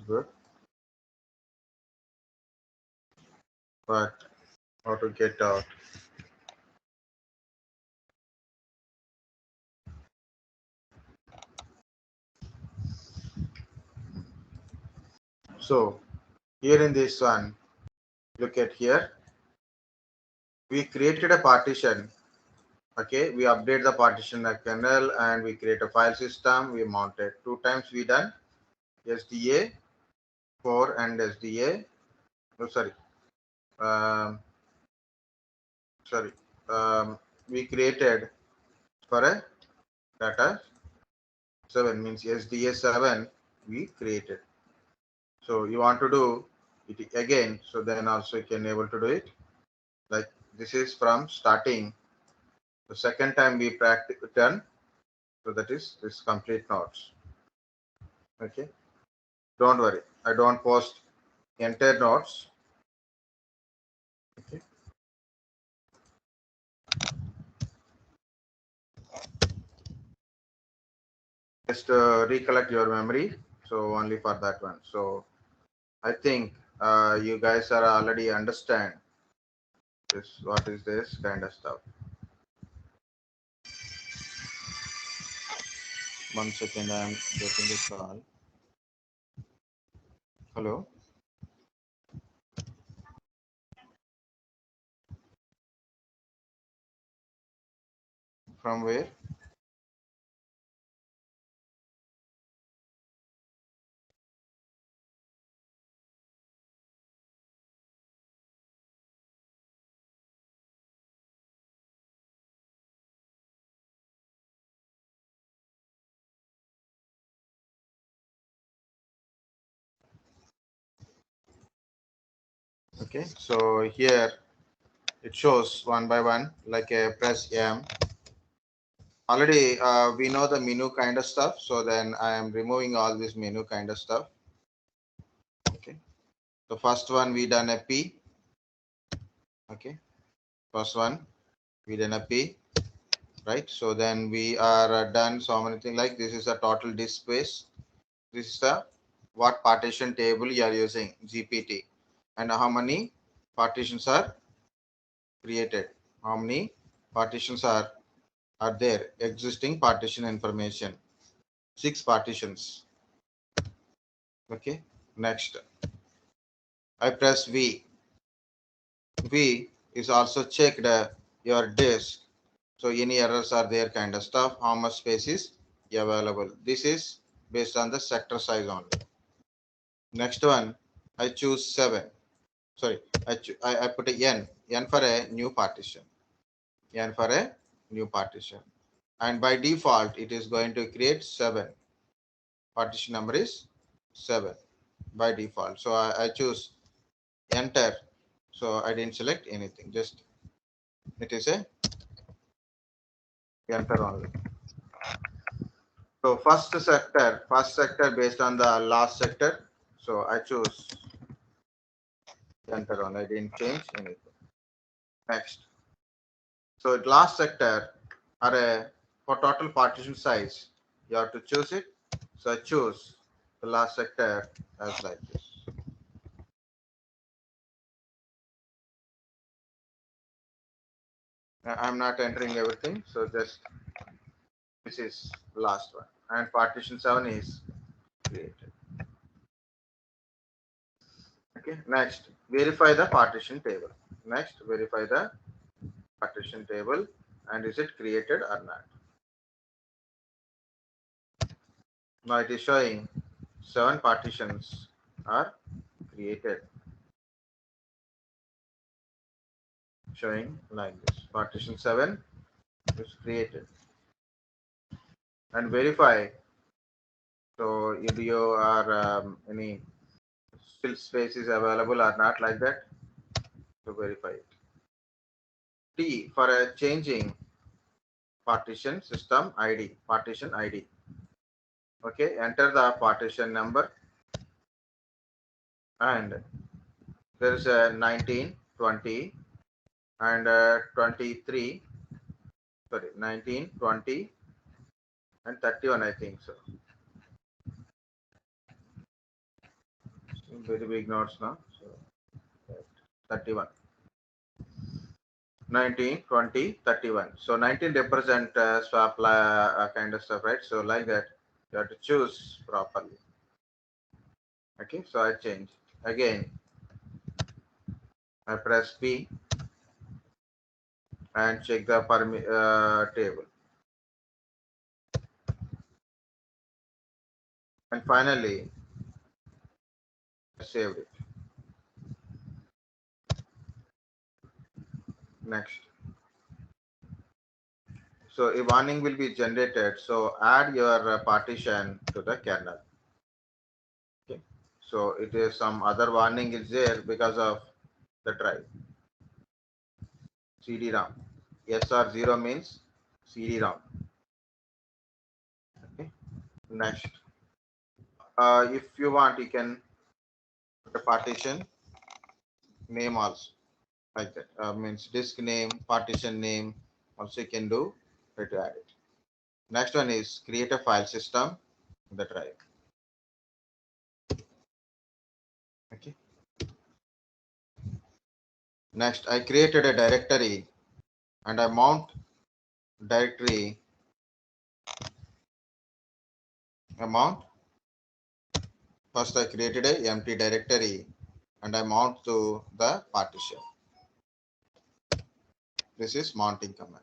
good, but how to get out? So here in this one, look at here, we created a partition. Okay, we update the partition kernel and we create a file system. We mounted 2 times. We done SDA 4 and SDA. Oh, sorry. Sorry. We created for a data 7 means SDA 7 we created. So you want to do it again. So then also you can able to do it. Like this is from starting. The second time we practice done. So that is this complete nodes. Okay. Don't worry. I don't post entire nodes. Okay. Just recollect your memory. So only for that one. So I think you guys are already understand this. What is this kind of stuff? 1 second. I am getting a call. Hello. From where? Okay. So here it shows one by one, like a press M. Already we know the menu kind of stuff. So then I am removing all this menu kind of stuff. Okay. The first one we done a P. Okay. First one we done a P. Right. So then we are done so many things, like this is a total disk space. This is the what partition table you are using, GPT, and how many partitions are created, how many partitions are there, existing partition information, 6 partitions. Okay. Next I press V. V is also checked your disk, so any errors are there kind of stuff, how much space is available. This is based on the sector size only. Next one I choose 7. Sorry, I put a n for a new partition, n for a new partition, and by default it is going to create 7. Partition number is 7 by default. So I choose enter. So I didn't select anything, just it is a enter only. So first sector based on the last sector. So I choose enter only. I didn't change anything. Next. So last sector array for total partition size, you have to choose it. So I choose the last sector as like this. I'm not entering everything, so just this is the last one, and partition 7 is created. Okay, next verify the partition table. Next verify the partition table and is it created or not. Now it is showing 7 partitions are created, showing like this. Partition 7 is created, and verify. So if you are any still space is available or not, like that, to verify it. T for a changing partition system ID, partition ID. Okay, enter the partition number, and there is a 19, 20, and 23. Sorry, 19, 20, and 31. I think so. very big nodes now. So 31. 19, 20, 31. So 19 represent swap kind of stuff, right? So like that, you have to choose properly. Okay, so I change. Again, I press P and check the table. And finally, I saved it. Next. So a warning will be generated. So add your partition to the kernel. Okay. So it is some other warning is there because of the drive. CD-ROM. SR0 means CD-ROM. Okay. Next. If you want, you can put a partition name also like that. Means disk name, partition name. Also you can do. Try to add it. Next one is create a file system in the drive. Okay. Next, I created a directory and I mount directory amount. First, I created a empty directory and I mount to the partition. This is mounting command.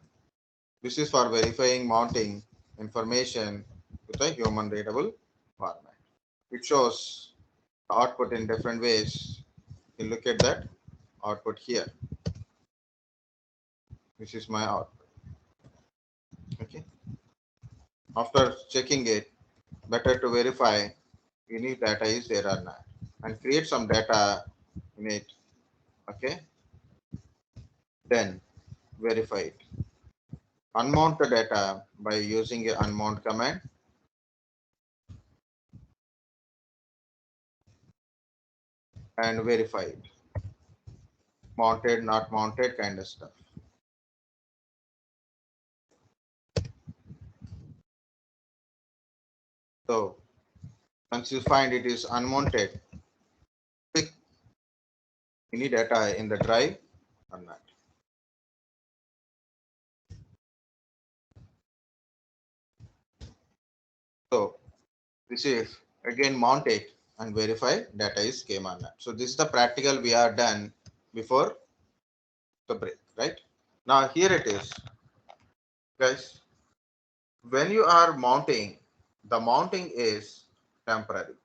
This is for verifying mounting information with a human readable format. It shows output in different ways. You look at that output here. This is my output. Okay. After checking it, better to verify any data is there or not, and create some data in it. Okay. Then verify it. Unmount the data by using a unmount command. And verify it. Mounted, not mounted kind of stuff. So once you find it is unmounted, pick any data in the drive or not. So this is again mount it and verify data is came or not. So this is the practical we are done before the break, right? Now here it is, guys. When you are mounting, the mounting is temporary.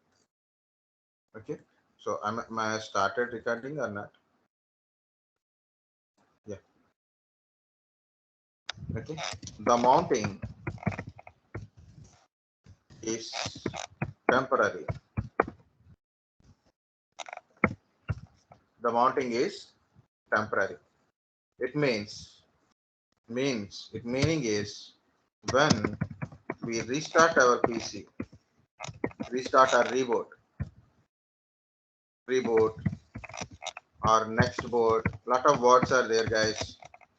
Okay. So am I started recording or not? Yeah. Okay. The mounting is temporary. The mounting is temporary. It meaning is when we restart our PC, restart or reboot or next boot. Lot of words are there, guys.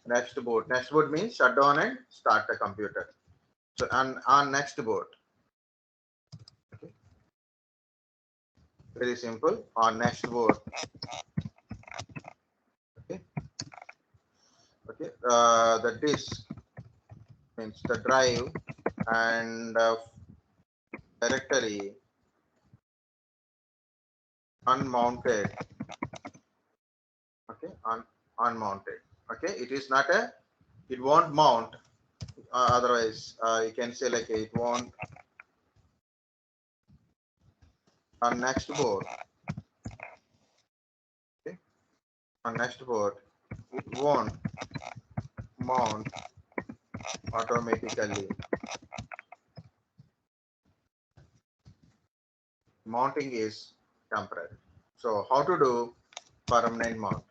Next boot. Next boot means shut down and start the computer. So on next boot. Okay. Very simple. On next boot. Okay. Okay. The disk means the drive and directory unmounted. Okay. Unmounted. Okay. It is not a. It won't mount. Otherwise, you can say like it won't on next board. Okay. On next board, it won't mount automatically. Mounting is temporary. So how to do permanent mount?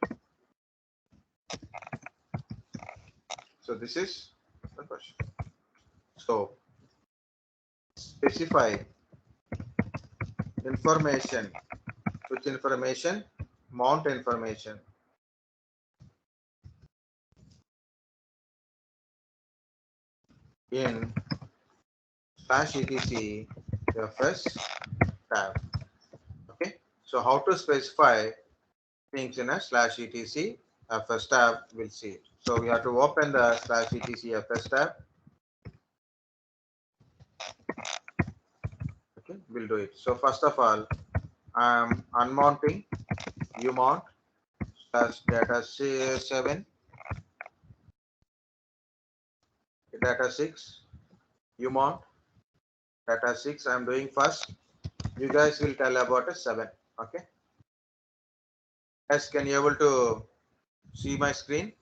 So this is the question. So specify information. Which information? Mount information. In /etc fs tab. Okay. So how to specify things in a /etc fs tab, we'll see it. So we have to open the /etc fs tab. Okay, we'll do it. So first of all, I'm unmounting umount /data 7 data 6 umount data 6. I'm doing first. You guys will tell about a 7. Okay. Guys, can you able to see my screen?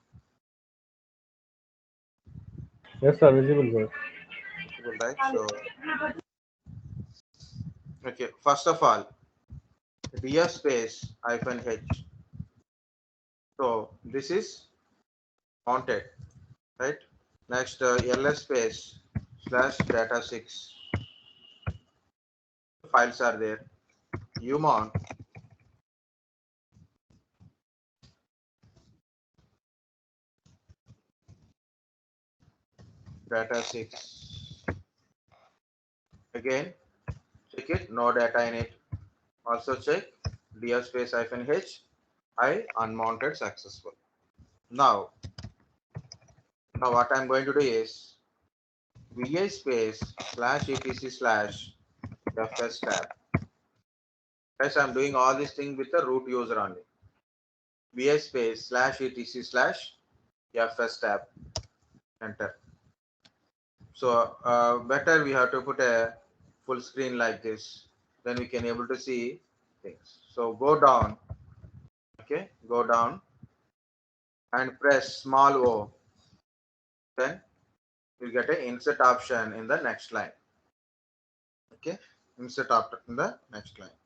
Yes, sir, visible, sir. Visible, right? So okay. First of all, dir space -h. So this is mounted, right? Next, ls space /data 6. Files are there. Umount data 6. Again, check it. No data in it. Also check dir space -h. I unmounted successful. Now what I'm going to do is vi space /etc/fs tab. Guys, I'm doing all this thing with the root user only. vi space /etc/fs tab. Enter. So better we have to put a full screen like this. Then we can able to see things. So go down. Okay, go down and press small o. Then you get an insert option in the next line. Okay, insert option in the next line.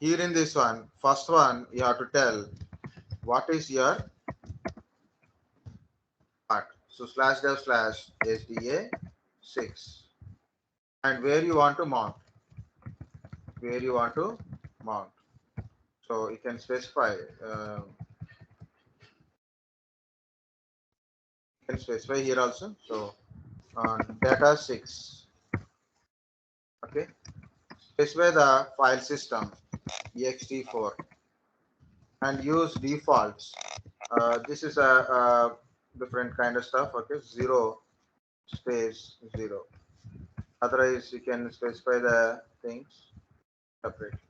Here in this one, first one, you have to tell what is your part. So /dev/sda6 and where you want to mount. Where you want to mount. So you can specify. You can specify here also. So data 6. Okay. Specify the file system ext4 and use defaults. This is a different kind of stuff. Okay, 0 space 0. Otherwise, you can specify the things separately.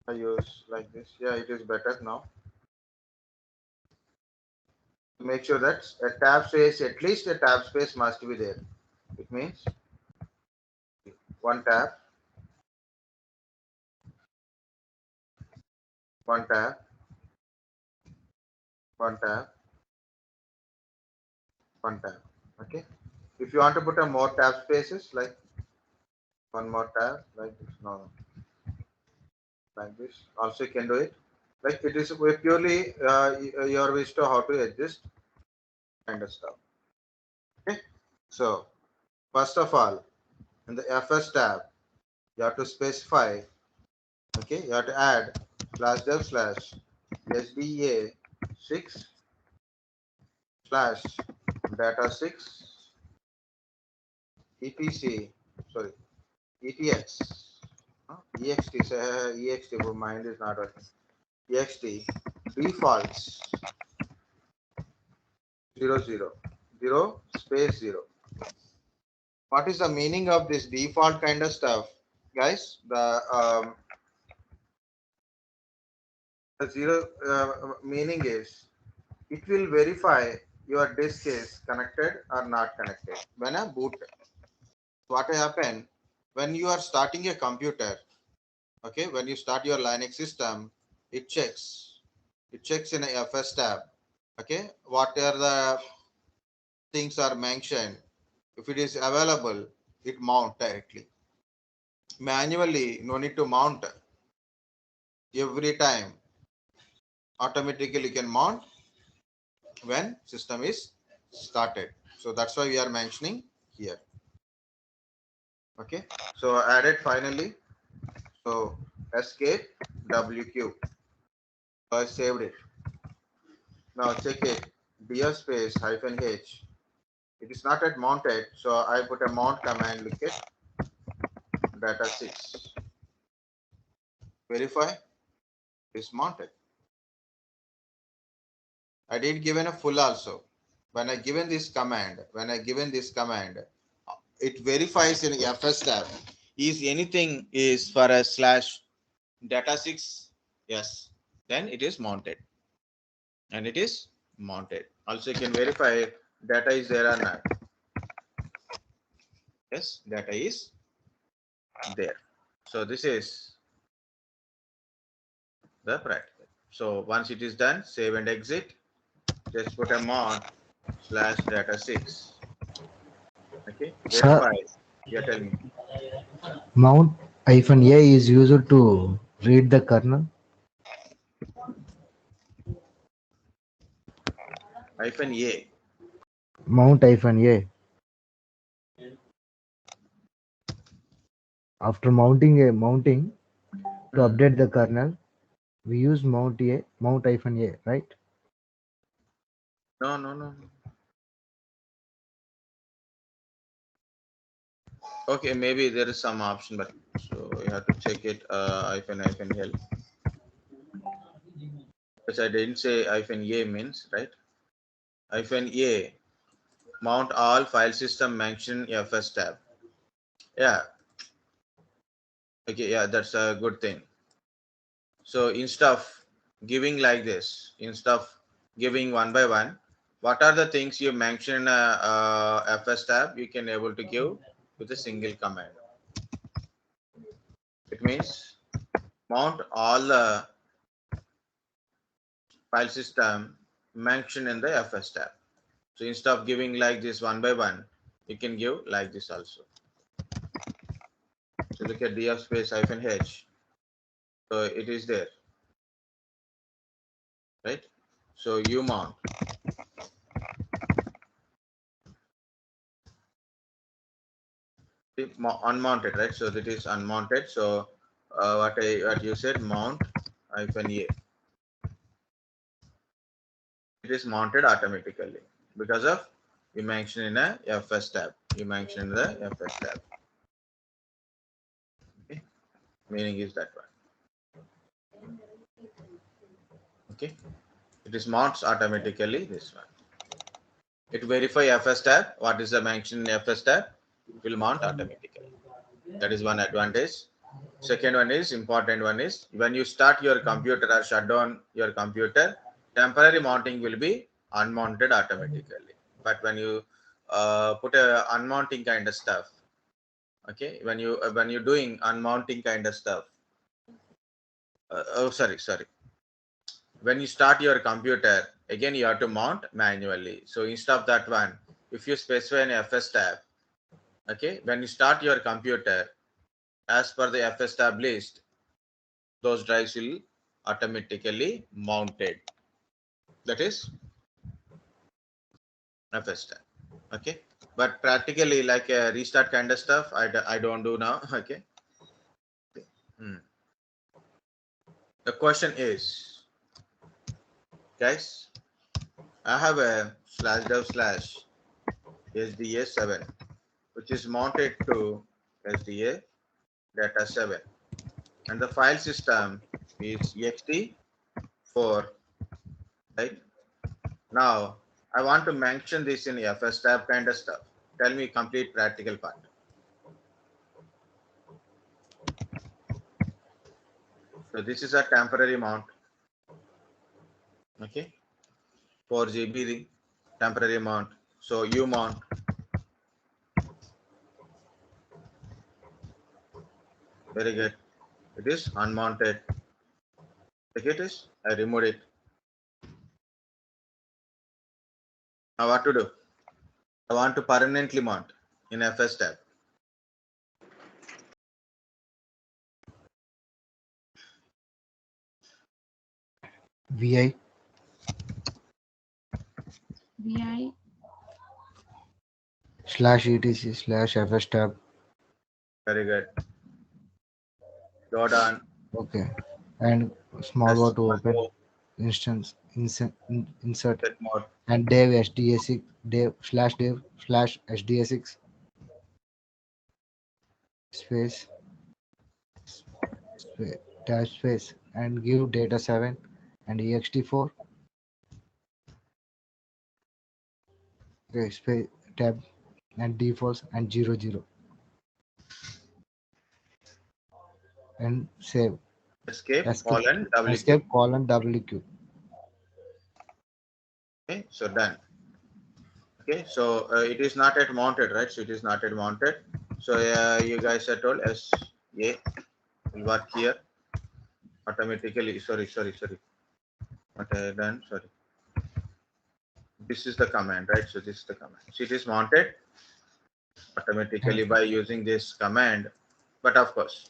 I use like this. Yeah, it is better now. Make sure that a tab space, at least a tab space must be there. It means one tab, one tab, one tab, one tab. Okay. If you want to put a more tab spaces, like one more tab, like this, no, like this. Also, you can do it. Like it is purely your wish to how to adjust kind of stuff. Okay. So first of all, in the FS tab, you have to specify. Okay, you have to add /dev/sda6 /data6 etc. Sorry, etx. Ext. Ext. Mind is not working. Ext defaults 0 space 0. What is the meaning of this default kind of stuff, guys? The 0 meaning is it will verify your disk is connected or not connected when a boot. What will happen when you are starting a computer? Okay, when you start your Linux system, it checks. It checks in a FS tab. Okay, what are the things are mentioned? If it is available, it mount directly. Manually, no need to mount every time. Automatically can mount when system is started. So that's why we are mentioning here. Okay, so added finally. So escape WQ. So I saved it. Now check it. Dir space -h It is not yet mounted, so I put a mount command, look at data 6. Verify, it is mounted. I did given a full also. When I given this command, it verifies in FS tab. Is anything is for a slash data 6? Yes. Then it is mounted. And it is mounted. Also, you can verify data is there or not. Yes, data is there. So this is the practical. So once it is done, save and exit. Just put a mount slash data 6. Okay, Sir, verify. Yeah, tell me. mount -a is used to read the kernel. -a. Mount -a. After mounting to update the kernel, we use mount -a, right? No. Okay, maybe there is some option, but so you have to check it. Hyphen help. Because I didn't say -a means, right? -a mount all file system mention FS tab. Yeah. Okay. Yeah, that's a good thing. So instead of giving like this, instead of giving one by one, what are the things you mention in a FS tab? You can able to give with a single command. It means mount all the file system mentioned in the FS tab. So instead of giving like this one by one, you can give like this also. So look at df space -h. So it is there, right? So umount. Unmounted, right? So that is unmounted. So what you said, mount -a. It is mounted automatically because of you mentioned in a FS tab. You mentioned in the FS tab. Okay, meaning is that one. Okay, it is mounts automatically this one. It verify FS tab. What is the mention in FS tab? It will mount automatically. That is one advantage. Second one is important one is when you start your computer or shut down your computer, temporary mounting will be unmounted automatically. But when you put a unmounting kind of stuff, okay, when you're doing unmounting kind of stuff, sorry. When you start your computer, again you have to mount manually. So instead of that one, if you specify an FS tab, okay, when you start your computer, as per the FS tab list, those drives will automatically mounted. That is FS tab. Okay, but practically like a restart kind of stuff, I don't do now. Okay. The question is, guys, I have a /dev/sda7 which is mounted to SDA data 7 and the file system is ext4, right? Now I want to mention this in FS tab kind of stuff. Tell me complete practical part. So this is a temporary mount. Okay, 4 GB temporary mount. So umount. Very good. It is unmounted. Take it is. I removed it. Now what to do? I want to permanently mount in FS tab. vi /etc/fs tab. Very good. Go down. Okay, and small Press o to open instance insert. set mode. and dev sda6 dev sda6 space dash space and give data 7 and ext4 space tab and defaults and 00 and save Escape escape colon WQ. escape colon wq. Okay, so done. Okay, so it is not yet mounted, right? So it is not yet mounted. So you guys are told SA will work here automatically. Sorry. What I done? Sorry. This is the command, right? So this is the command. So it is mounted automatically by using this command. But of course,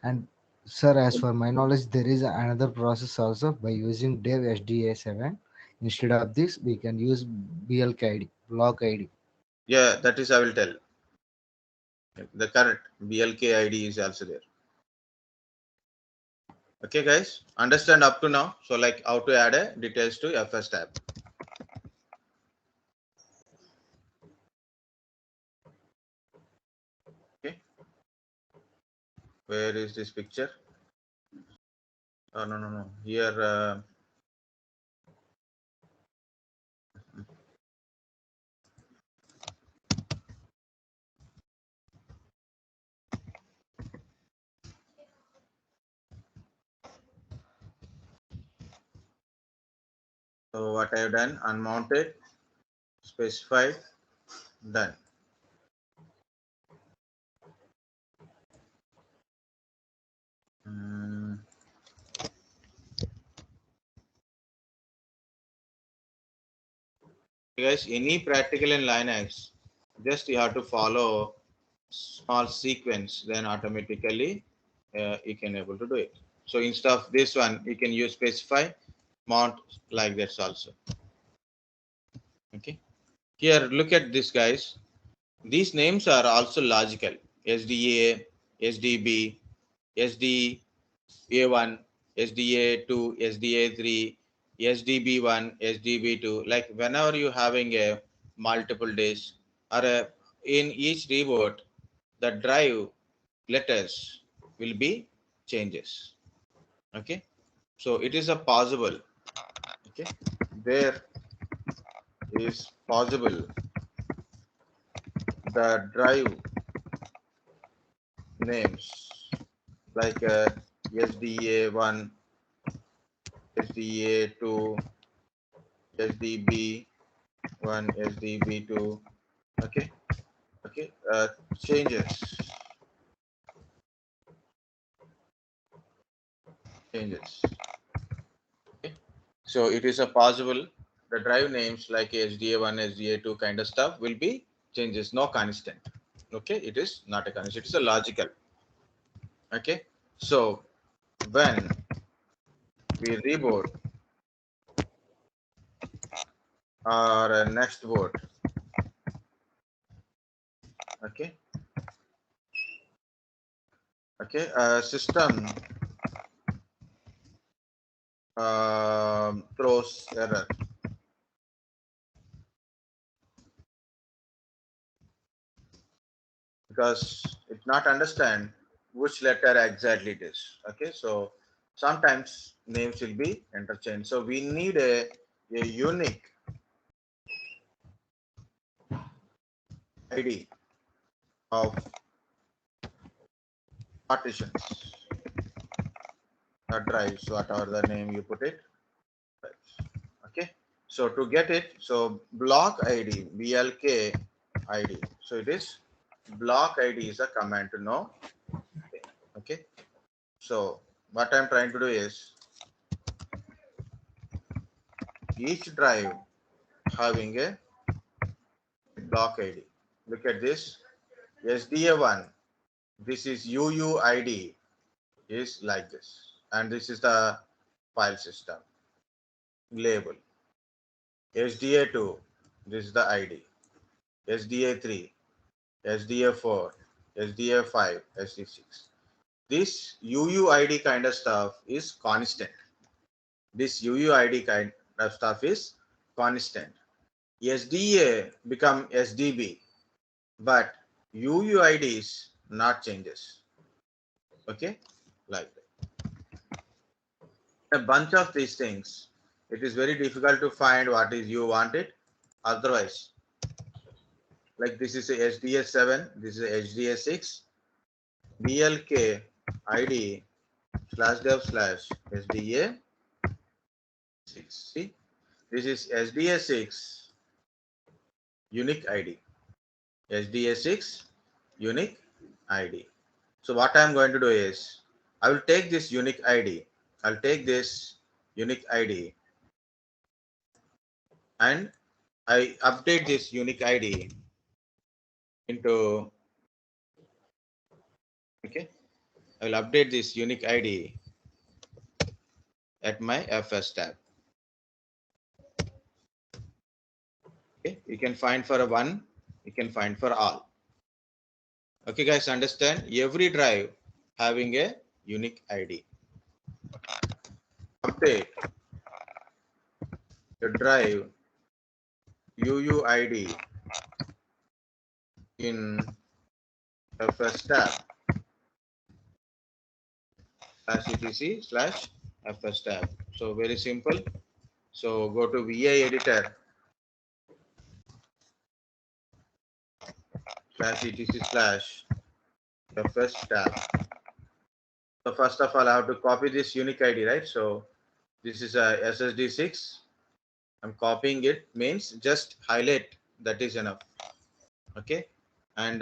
And sir, as for my knowledge, there is another process also by using dev sda7. Instead of this, we can use blkid block id. yeah, that is I will tell. The correct BLK ID is also there. Okay, guys, understand up to now. So like how to add a details to FS tab. Okay, where is this picture? Oh, no. Here, so what I have done, unmounted, specified, done. Guys, any practical in Linux, just you have to follow small sequence, then automatically you can able to do it. So instead of this one, you can use specify mount like that also. Okay. Here, look at this, guys. These names are also logical. SDA, SDB, SDA1, SDA2, SDA3, SDB1, SDB2. Like whenever you having a multiple days or in each reboot, the drive letters will be changes. Okay. So it is a possible. Okay. There is possible the drive names like SDA1, SDA2, SDB1, SDB2. Okay, changes. Okay, so it is a possible the drive names like SDA1, SDA2 kind of stuff will be changes, no constant. Okay, it is not a constant, it's a logical. Okay, so when we reboot our next boot, okay, system throws error because it not understand which letter exactly it is. Okay, so sometimes names will be interchanged. So we need a unique ID of partitions or drives, whatever the name you put it. Okay, so to get it, so block ID, BLK ID. So it is block ID is a command to know. Okay, so what I'm trying to do is each drive having a block ID. Look at this SDA1. This is UUID is like this, and this is the file system label. SDA2, this is the ID. SDA3, SDA4, SDA5, SD6. This UUID kind of stuff is constant. This UUID kind of stuff is constant. SDA become SDB, but UUID is not changes. Okay, like that. A bunch of these things, it is very difficult to find what is you wanted. Otherwise, like this is a SDS7, this is a SDS6, BLK ID /dev/SDA6. See, this is SDA6 unique ID. SDA6 unique ID. So what I am going to do is, I will take this unique ID. I'll take this unique ID and I update this unique ID into, okay, I will update this unique ID at my FS tab. Okay, you can find for one, you can find for all. Okay, guys, understand? Every drive having a unique ID. Update the drive UUID in FS tab /etc/FS tab. So very simple. So go to VI editor /etc/FS tab. So first of all, I have to copy this unique ID, right? So this is a SSD6. I'm copying it, means just highlight, that is enough. Okay, and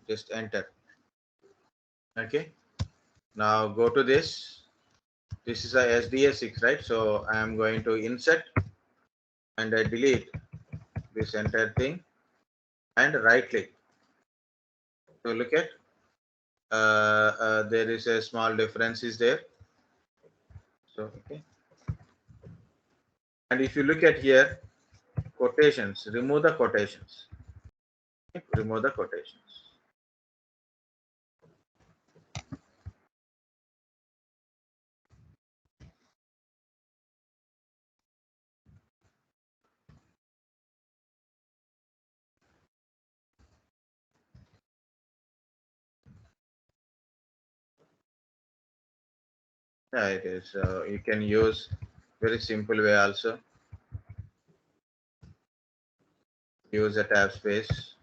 just enter. Okay, now go to this. This is a SDA6, right? So I am going to insert and delete this entire thing and right click. So look at there is a small difference is there. So okay, and if you look at here, quotations, remove the quotations. Okay, remove the quotations. Yeah, it is. You can use very simple way also. Use a tab space.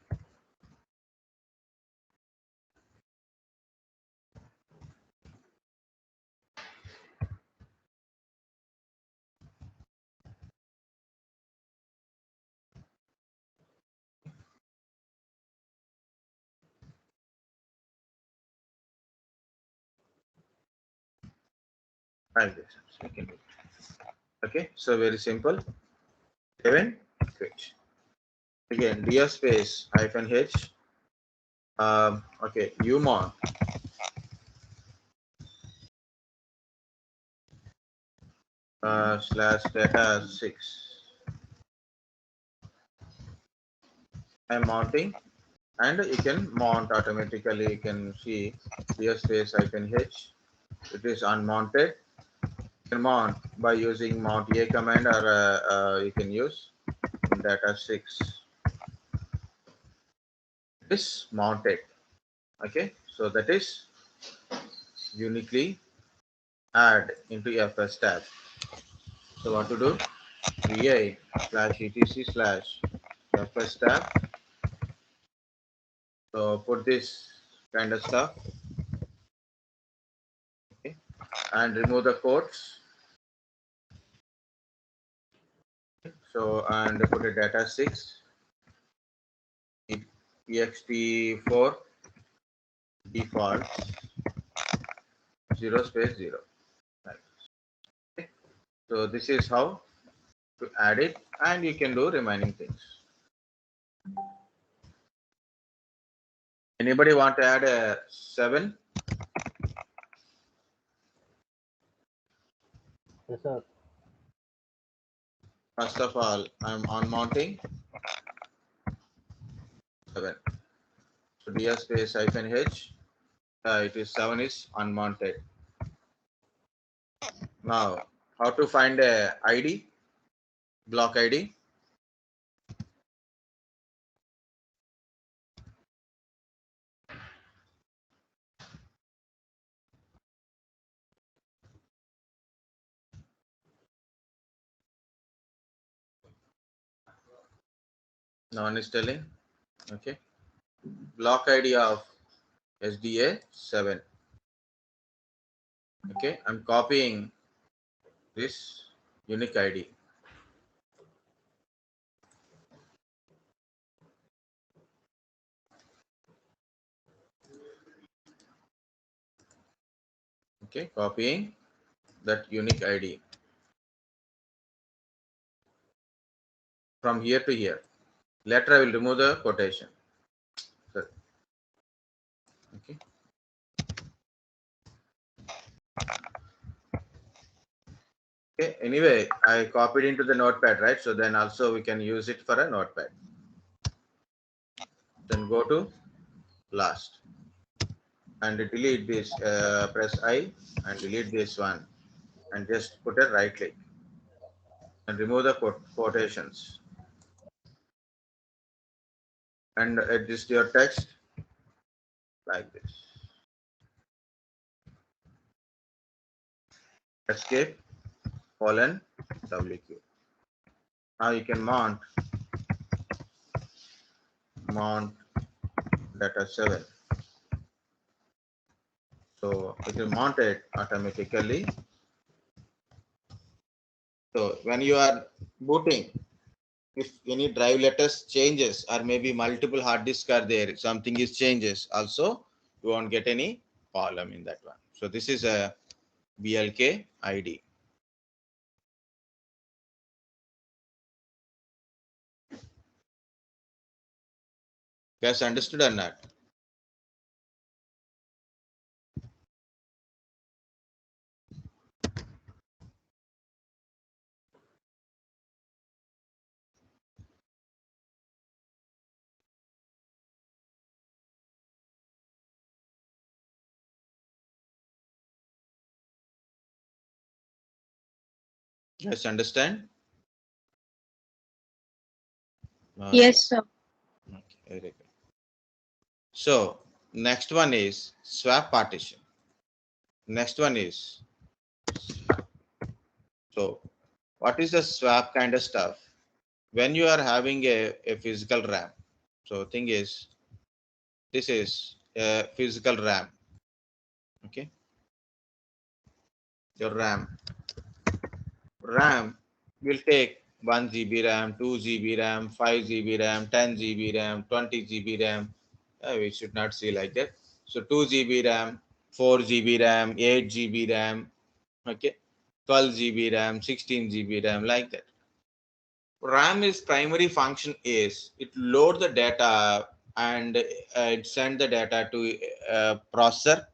Like this. You can do it. Okay, so very simple. Even switch. Again, dir space -h. Okay, umount /data6. I'm mounting, and you can mount automatically. You can see dir space -h. It is unmounted. You can mount by using mount a command, or you can use data6. It is mounted. Okay, so that is uniquely add into FS tab. So what to do? vi/etc/FS tab. So put this kind of stuff. Okay, and remove the quotes. So and put a data6 ext4 default 0 space 0. Right. Okay. So this is how to add it, and you can do remaining things. Anybody want to add a 7? Yes, sir. First of all, I'm on mounting 7. So dir space -h. It is 7 is unmounted. Now, how to find a ID? block ID. No one is telling. Okay. Block ID of SDA 7. Okay. I'm copying this unique ID. Okay. Copying that unique ID from here to here. Later I will remove the quotation. Sorry. Okay. Okay. Anyway, I copied into the notepad, right? So then also we can use it for a notepad. Then go to last and delete this. Press I and delete this one and just put a right click and remove the quotations and adjust your text like this. Escape colon WQ. Now you can mount data 7. So it will mount it automatically. So when you are booting, if any drive letters changes or maybe multiple hard disks are there, something is changes also, you won't get any problem in that one. So this is a BLK ID. Guys, understood or not? Guys, understand? Yes, sir. Okay, very good. So next one is swap partition. Next one is, so what is the swap kind of stuff? When you are having a physical RAM. So thing is, this is a physical RAM. Okay. Your RAM will take 1 GB RAM, 2 GB RAM, 5 GB RAM, 10 GB RAM, 20 GB RAM. We should not see like that. So 2 GB RAM, 4 GB RAM, 8 GB RAM, okay, 12 GB RAM, 16 GB RAM, like that. RAM is primary function is it load the data and it send the data to processor.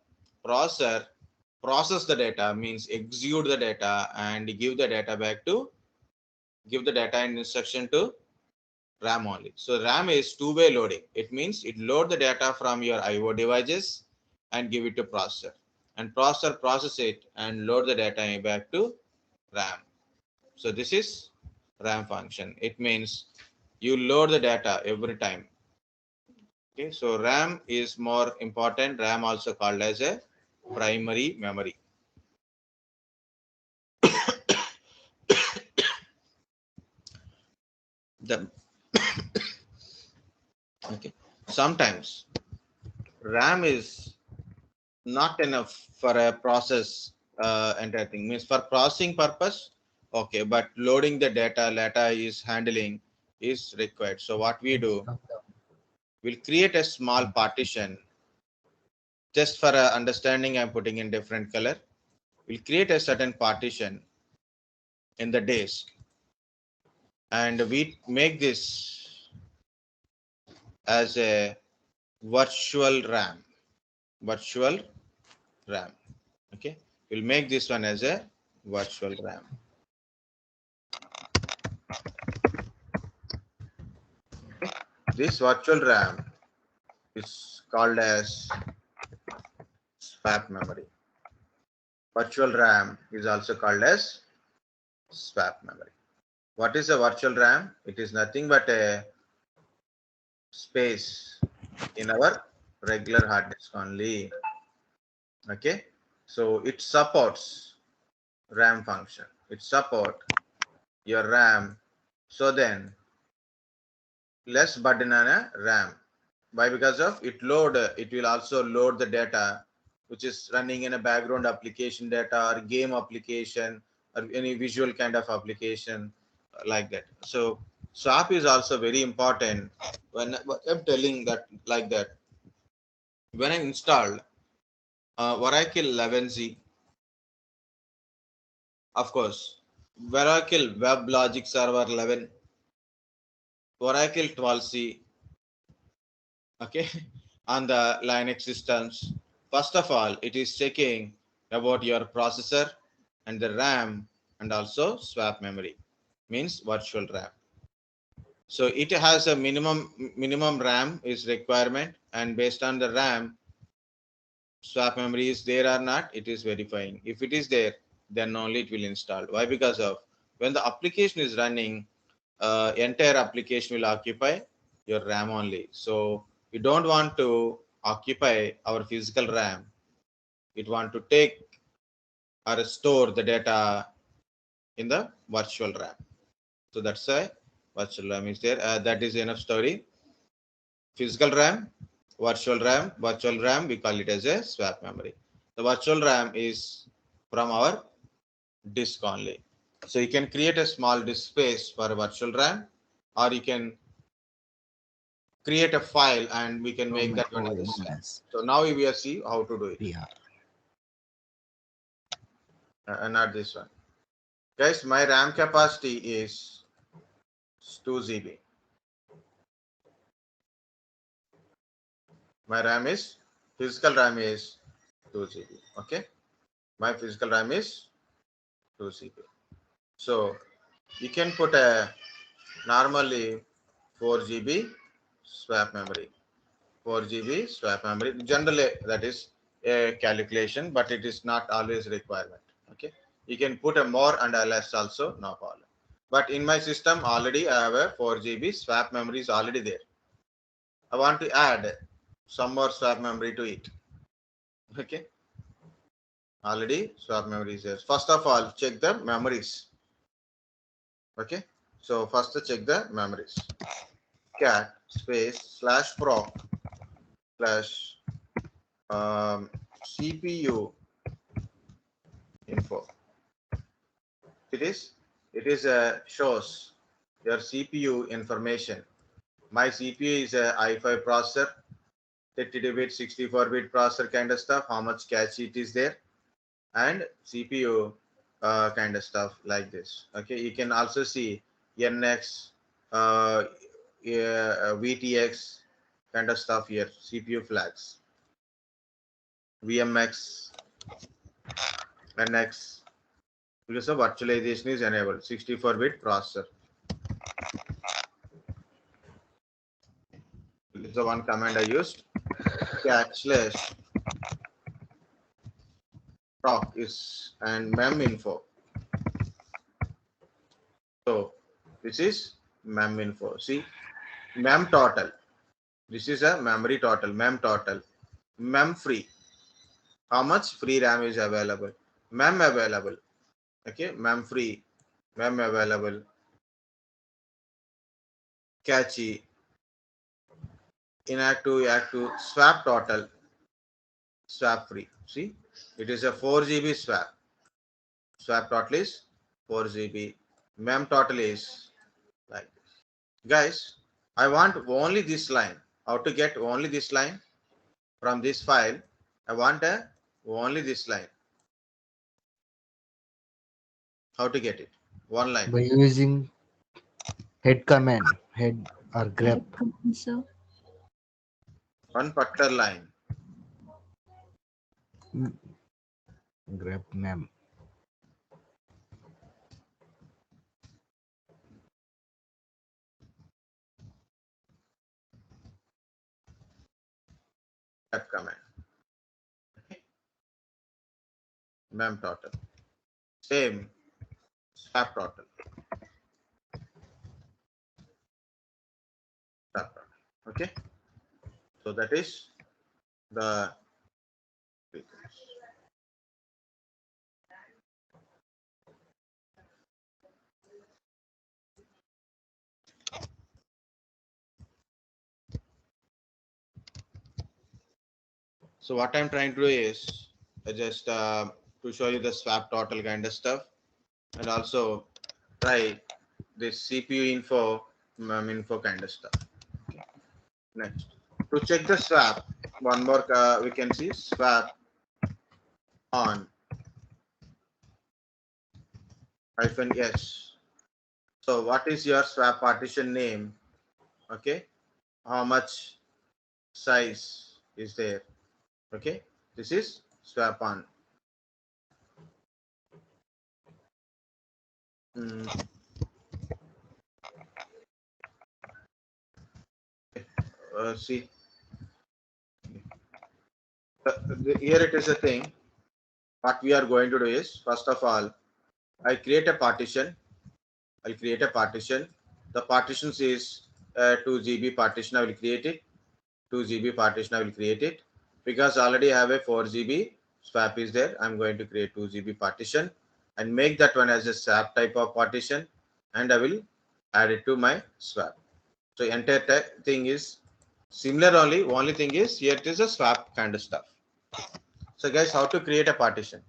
Process the data means execute the data and give the data back to give the data and instruction to RAM only. So RAM is two-way loading. It means it load the data from your IO devices and give it to processor, and processor process it and load the data back to RAM. So this is RAM function. It means you load the data every time. Okay, so RAM is more important. RAM also called as a primary memory. The okay, sometimes RAM is not enough for a process entire thing, means for processing purpose, okay, but loading the data is handling is required. So what we do, we'll create a small partition. Just for understanding, I'm putting in different color. We'll create a certain partition in the disk and we make this as a virtual RAM. Okay, we'll make this one as a virtual RAM. This virtual RAM is called as swap memory. Virtual RAM is also called as swap memory. What is a virtual RAM? It is nothing but a space in our regular hard disk only. Okay, so it supports RAM function. It support your RAM. So then less burden on a RAM. Why? Because of it load. It will also load the data which is running in a background application data or game application or any visual kind of application like that. So swap is also very important. When I'm telling that like that, when I installed Oracle 11z, of course, Oracle Web Logic Server 11, Oracle 12c, okay, on the Linux systems. First of all, it is checking about your processor and the RAM and also swap memory, means virtual RAM. So it has a minimum RAM is requirement, and based on the RAM, swap memory is there or not, it is verifying. If it is there, then only it will install. Why? Because of when the application is running, entire application will occupy your RAM only. So we don't want to occupy our physical RAM. It want to take or store the data in the virtual RAM. So that's why virtual RAM is there. That is enough story. Physical RAM, virtual RAM, we call it as a swap memory. The virtual RAM is from our disk only. So you can create a small disk space for a virtual RAM, or you can create a file and we can make that one as a swap. So now we will see how to do it. Yeah. Not this one. Guys, my RAM capacity is 2 GB. My RAM is, physical RAM is 2 GB. Okay. My physical RAM is 2 GB. So you can put a normally 4 GB swap memory. 4 GB swap memory. Generally, that is a calculation, but it is not always requirement. Okay. You can put a more and a less also, no problem. But in my system, already I have a 4 GB swap memory is already there. I want to add some more swap memory to it. Okay. Already swap memory is there. First of all, check the memories. Okay. So first check the memories. Cat space slash proc slash CPU info. It is shows your CPU information. My CPU is a i5 processor, 32-bit, 64-bit processor kind of stuff. How much cache it is there, and CPU kind of stuff like this. Okay, you can also see NX, VTX kind of stuff here. CPU flags, VMX, NX. Because of virtualization is enabled, 64-bit processor. This is the one command I used. Cat slash proc is and mem info. So this is mem info. See, mem total. This is a memory total, mem total. Mem free. How much free RAM is available? Mem available. Okay, mem free, mem available. Cache, inactive, active, swap total, swap free. See, it is a 4 GB swap. Swap total is 4 GB. Mem total is like this. Guys, I want only this line. How to get only this line from this file? I want only this line. How to get it? One line. By using head command, head or grep. So, One particular line. Grep mem. That command. Mem total. Same swap total. chapter. Okay, so that is the so what I'm trying to do is just to show you the swap total kind of stuff, and also try this CPU info info kind of stuff. Okay. Next, to check the swap, one more we can see swap on -s. So what is your swap partition name? Okay, how much size is there? Okay, this is swap on. See, here it is a thing. What we are going to do is, first of all, I create a partition. I'll create a partition. The partitions is 2 GB partition. I will create it. 2 GB partition. I will create it because I already have a 4 GB swap is there. I'm going to create 2 GB partition and make that one as a swap type of partition, and I will add it to my swap. So entire thing is similar only. Only thing is here it is a swap kind of stuff. So guys, how to create a partition?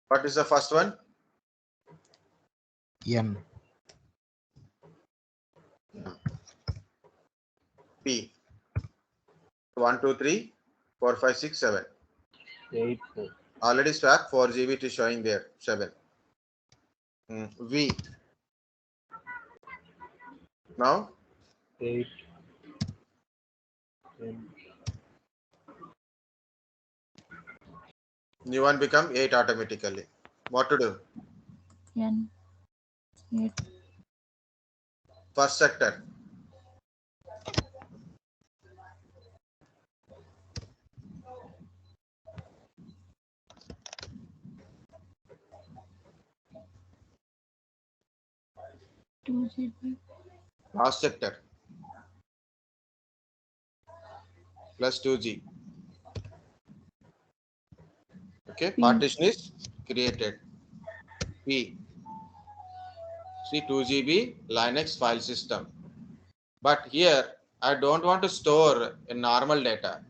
What is the first one? N. P. 1, 2, 3, 4, 5, 6, 7. 8, 4. Already swap 4 GB it is showing there 7. V. Now 8, 10. new one become 8 automatically. What to do? N. 8. First sector. Two GB. Last sector. Plus 2G. Okay, partition is created. P. See 2 GB Linux file system. But here I don't want to store a normal data.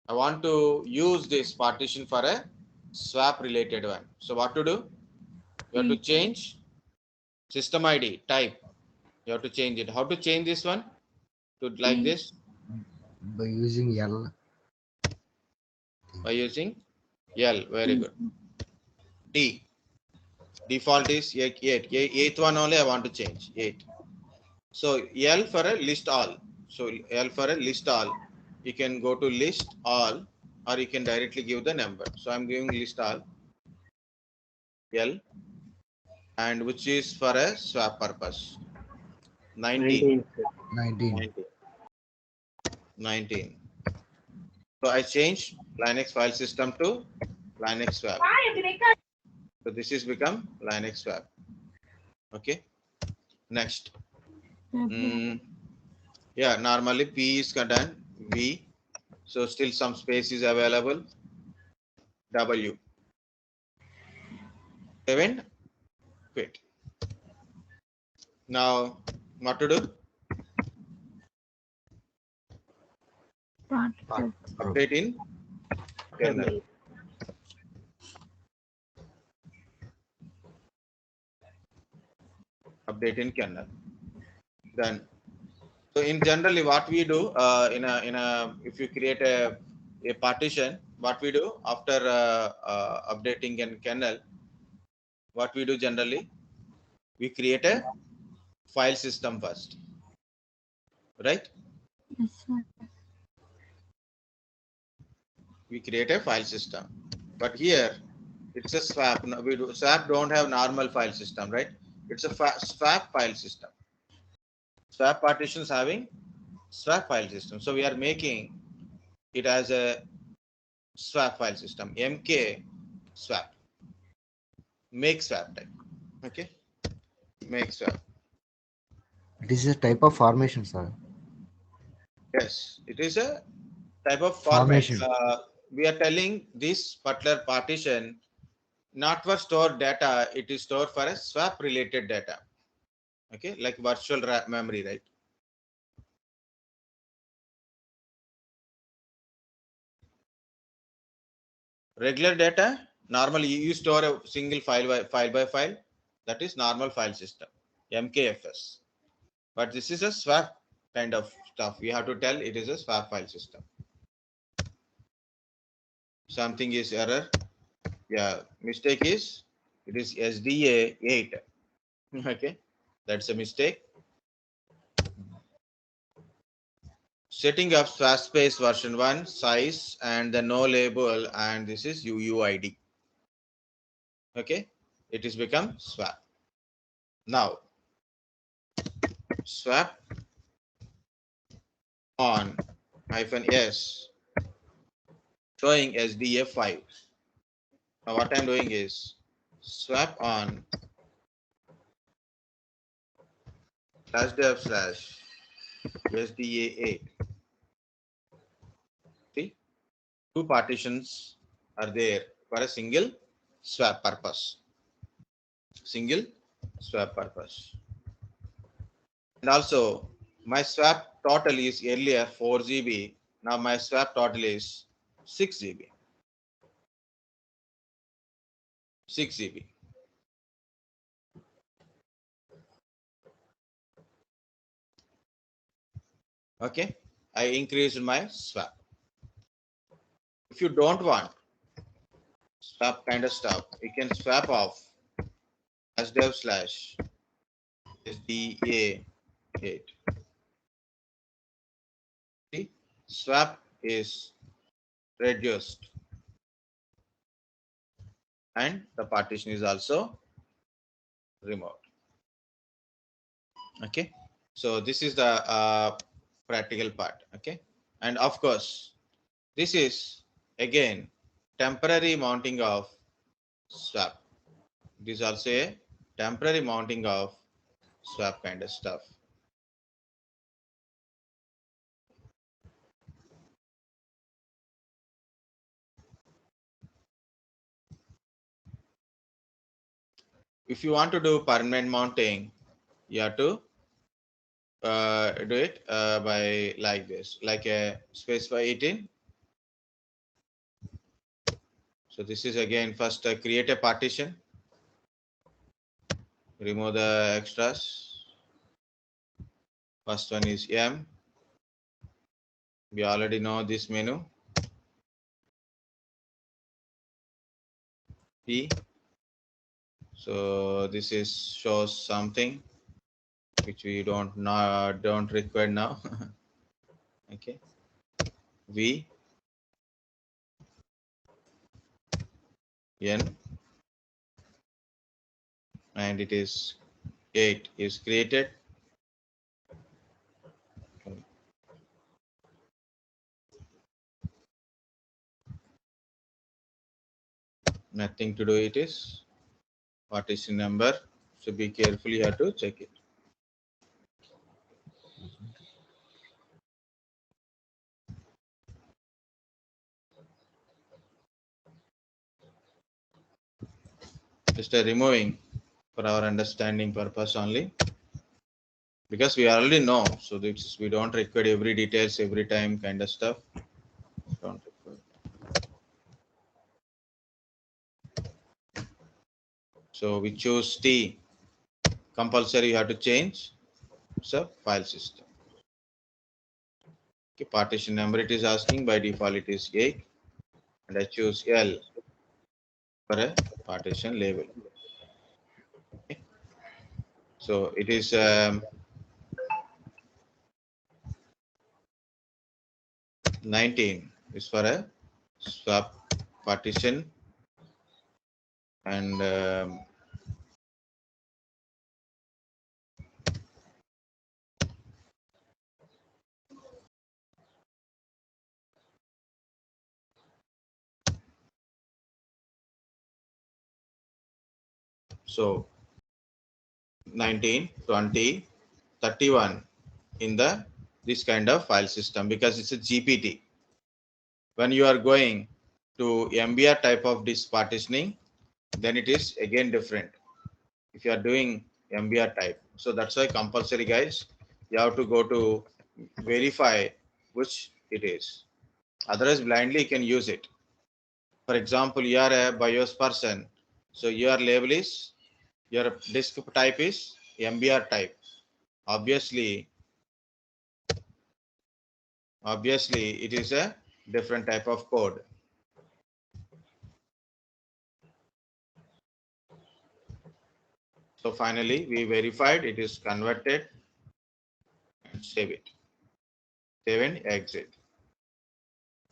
I want to use this partition for a swap related one. So what to do? You have to change system ID type. You have to change it. How to change this one? To like this? By using L. By using L. Very good. D. Default is 8. 8th one only I want to change. 8. So L for a list all. So L for a list all. You can go to list all, or you can directly give the number. So I'm giving list all. L, and which is for a swap purpose. 19. 19. 19. So I change Linux file system to Linux swap. So this is become Linux swap. Okay. Next. Yeah, normally P is done. V. So still some space is available. W. 7. Quit. Now what to do? Partprobe. Update in kernel. Update in kernel. Then, so in generally, what we do if you create a partition, what we do after updating in kernel, what we do generally, we create a file system first, right? Yes, sir. We create a file system, but here it's a swap. No, we do swap don't have normal file system, right? It's a swap file system. Swap partitions having swap file system. So we are making it as a swap file system, mkswap, make swap type. Okay, make swap. It is a type of formation, sir. Yes, it is a type of format. Formation. We are telling this particular partition not for store data, it is stored for a swap related data. Okay, like virtual memory, right? Regular data, normally you store a single file by file. That is normal file system, mkfs. But this is a swap kind of stuff. We have to tell it is a swap file system. Something is error. Yeah, mistake is it is SDA 8. Okay, that's a mistake. Setting up swap space version 1 size and the no label, and this is UUID. Okay, it is become swap. Now swap on -s showing SDA 5. Now what I'm doing is swap on /dev/SDA 8. See, two partitions are there for a single swap purpose. Single swap purpose. And also my swap total is earlier 4 GB. Now my swap total is 6 GB. 6 GB. Okay, I increased my swap. If you don't want swap kind of stuff, you can swap off /dev/SDA 8. See, swap is reduced and the partition is also removed. Okay, so this is the practical part. Okay, and of course this is again temporary mounting of swap. This is also a temporary mounting of swap kind of stuff. If you want to do permanent mounting, you have to do it by like this, like a specify 18. So this is again first create a partition, remove the extras. First one is M. We already know this menu. P. So this is shows something which we don't require now. Okay. V. N. And it is 8 is created. Nothing to do it is partition number. So be careful, you have to check it. Just removing for our understanding purpose only, because we already know. So this we don't require every details every time kind of stuff. Don't require. So we choose T. Compulsory you have to change. So file system. Okay, partition number it is asking, by default it is 8, and I choose L for a partition label. Okay. So it is 19 is for a swap partition, and So 19, 20, 31 in the this kind of file system because it's a GPT. When you are going to MBR type of disk partitioning, then it is again different. If you are doing MBR type, so that's why compulsory, guys, you have to go to verify which it is. Otherwise, blindly you can use it. For example, you are a BIOS person, so your label is, your disk type is MBR type. Obviously it is a different type of code. So finally we verified it is converted and save it. Save and exit.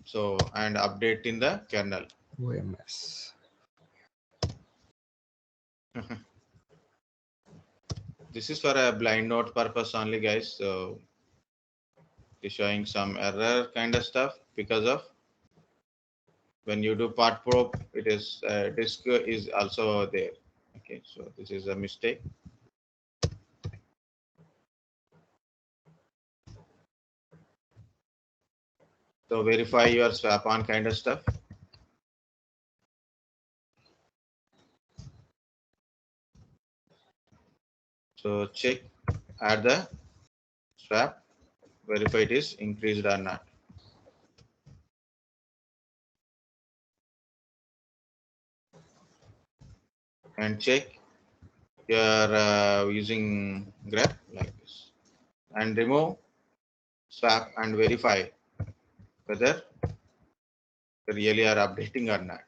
So and update in the kernel. OMS. This is for a blind note purpose only, guys. So it's showing some error kind of stuff because of when you do part probe, it is disk is also there. Okay, so this is a mistake. So verify your swap on kind of stuff. So check, add the swap, verify it is increased or not. And check you are using grep like this. And remove swap and verify whether you really are updating or not.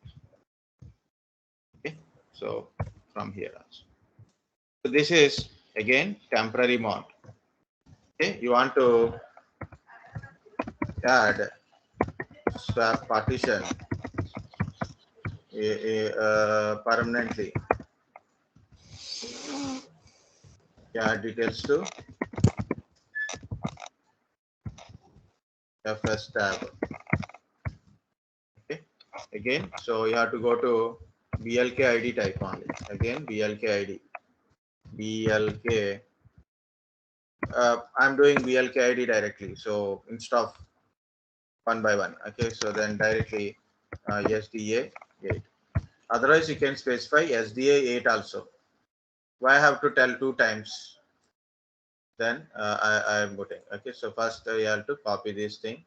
Okay, so from here also. So this is again temporary mount. Okay, you want to add swap partition permanently. Yeah, details to FS tab. Okay, again, so you have to go to blkid type only. Again, blkid. blk. I'm doing blkid directly. So instead of one by one. Okay, so then directly SDA 8. Otherwise, you can specify SDA 8 also. Why I have to tell 2 times? Then I am putting. Okay, so first you have to copy this thing.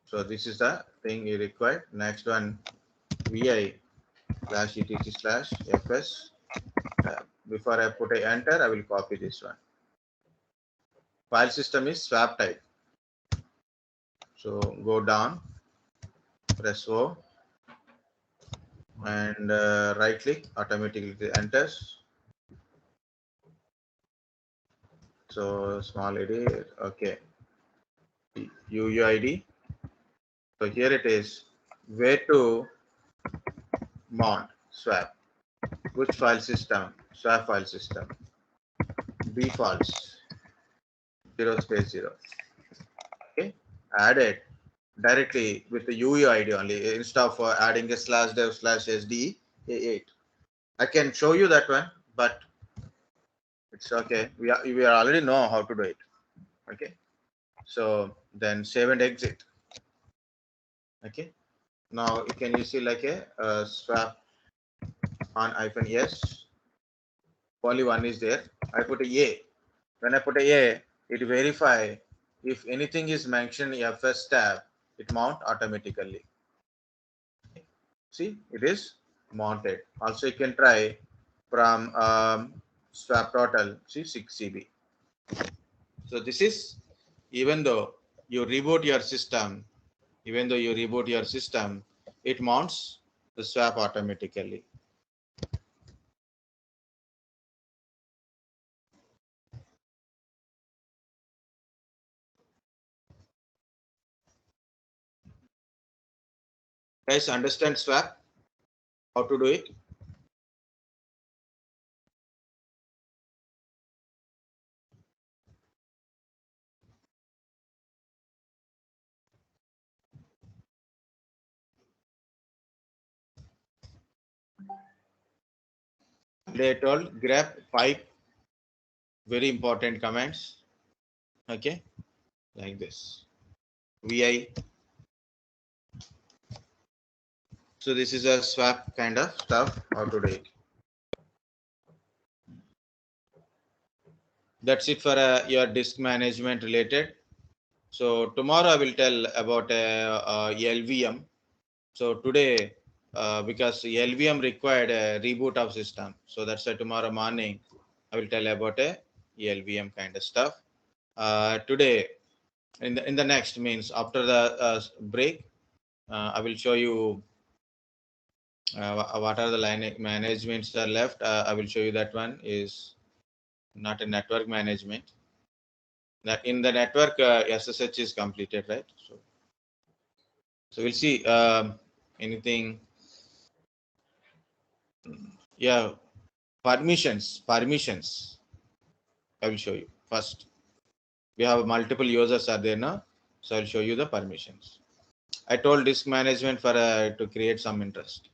So this is the thing you require. Next one, vi/etc/fs. Before I put a enter, I will copy this one. File system is swap type. So go down, press O, and right click, automatically enters. So small id, okay. UUID. So here it is. Where to mount swap? Which file system? Swap file system. Defaults 0 space 0. Okay, add it directly with the UUID only instead of adding a /dev/sd8. I can show you that one, but it's okay. We already know how to do it. Okay, so then save and exit. Okay, now can you see like a swap on -s? Only one is there. I put a. When I put a, it verify if anything is mentioned in FS tab, it mount automatically. See, it is mounted. Also, you can try from swap total. See, 6 GB. So this is even though you reboot your system, it mounts the swap automatically. Guys, understand swap? How to do it? They told grep pipe, very important commands. Okay, like this. Vi. So this is a swap kind of stuff. How to do it. That's it for your disk management related. So tomorrow I will tell about LVM. So today, because LVM required a reboot of system, so that's why tomorrow morning I will tell about a LVM kind of stuff. Today, in the next means after the break, I will show you what are the line managements are left. I will show you that one is not a network management. That in the network SSH is completed, right? So we'll see anything. Yeah, permissions. I will show you first. We have multiple users are there now, so I'll show you the permissions. I told disk management for to create some interest.